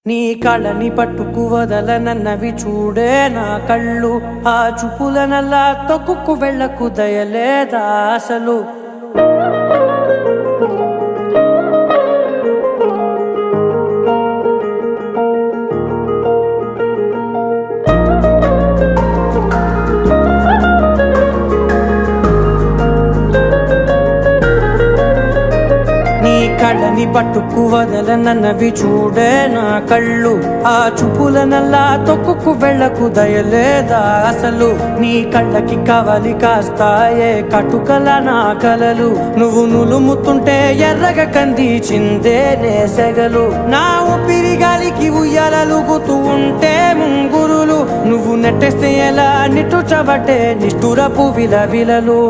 నీ కళ్ళని పట్టుకు వదలనన్నవి చూడే నా కళ్ళు, ఆ చూపులనల్లా తొక్కుకు వెళ్ళకు దయలేదా అసలు. కళ్ళని పట్టుకు వదలనన్నవి చూడే నా కళ్ళు, ఆ చూపులనల్లా తొక్కుకు వెళ్ళకు దయలేదా అసలు. నీ కళ్ళకి కవలి కాస్తాయే కటుకల నా కలలు, నువ్వు నులుముతుంటే ఎర్రగ కంది చిందే నేసెగలు. నా ఊపిరి గాలికి ఉయ్యాలలుగుతూ ఉంటే ముంగురులు, నువ్వు నెట్టేస్తే ఎలా నిట్టుచబట్టే నిష్ఠురపు విలవిలలు.